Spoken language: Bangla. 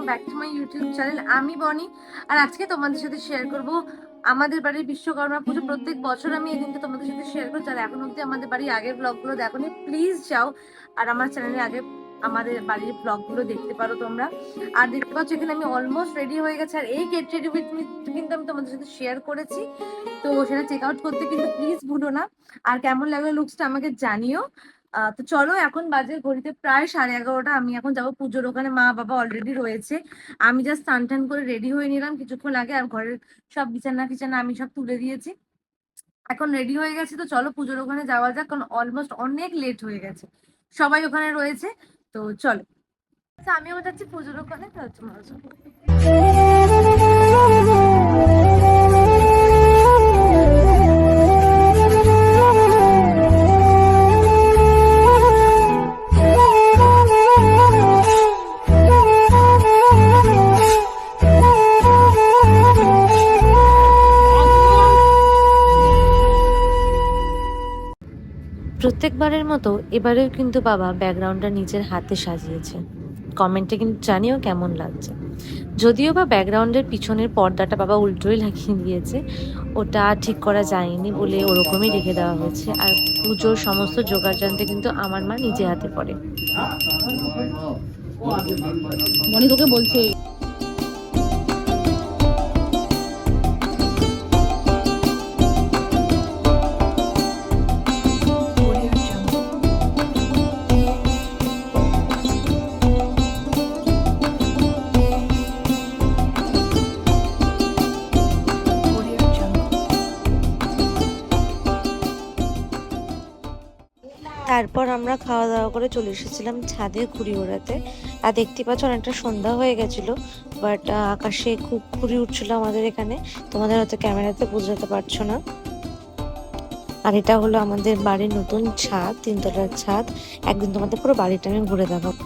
Back to my YouTube channel. আমি বনি, আর আজকে তোমাদের সাথে শেয়ার করব আমাদের বাড়ির বিশ্বকর্মা পুজো। প্রত্যেক বছর আমি এই দিনটা তোমাদের সাথে শেয়ার করি। যারা এখন অব্দি আমাদের বাড়ির আগের ব্লগগুলো দেখোনি, প্লিজ যাও আর আমার চ্যানেলে আগে আমাদের বাড়ির ব্লগগুলো দেখতে পারো তোমরা। আর দেখতে পাচ্ছ এখানে আমি অলমোস্ট রেডি হয়ে গেছি, আর এই গেট রেডি উইথ মি কিন্তু আমি তোমাদের সাথে শেয়ার করেছি, তো সেটা চেক আউট করতে কিন্তু প্লিজ ভুলো না। আর কেমন লাগলো লুকসটা আমাকে জানিও। তো চলো, এখন বাজে ঘড়িতে প্রায় 11:30। আমি এখন যাবো পুজোর ওখানে। মা বাবা অলরেডি রয়েছে, আমি জাস্ট স্নান টান করে রেডি হয়ে নিলাম কিছুক্ষণ আগে। আর ঘরের সব বিছানা টিছানা আমি সব তুলে দিয়েছি, এখন রেডি হয়ে গেছে। তো চলো পুজোর ওখানে যাওয়া যাক, কারণ অলমোস্ট অনেক লেট হয়ে গেছে, সবাই ওখানে রয়েছে। তো চলো, আচ্ছা আমিও যাচ্ছি পুজোর ওখানে। তো তোমরা চলো। প্রত্যেকবারের মতো এবারেও কিন্তু বাবা ব্যাকগ্রাউন্ডটা নিজের হাতে সাজিয়েছে। কমেন্টে কিন্তু জানিও কেমন লাগছে। যদিও বা ব্যাকগ্রাউন্ডের পিছনের পর্দাটা বাবা উল্টোই লাগিয়ে দিয়েছে, ওটা ঠিক করা যায়নি বলে ওরকমই রেখে দেওয়া হয়েছে। আর পুজোর সমস্ত জোগাড়যন্ত্র কিন্তু আমার মা নিজে হাতে করে। মনি তোকে বলছে তারপর আমরা খাওয়া দাওয়া করে চলে এসেছিলাম ছাদে ঘুড়ি ওড়াতে। আর দেখতে পাচ্ছ অনেকটা সন্ধ্যা হয়ে গেছিল, বাট আকাশে খুব ঘুড়ি উঠছিল আমাদের এখানে। তোমাদের হয়তো ক্যামেরাতে বোঝাতে পারছো না। আর এটা হলো আমাদের বাড়ির নতুন ছাদ, 3 তলার ছাদ। একদিন তোমাদের পুরো বাড়িটা আমি ঘুরে দেখাবো।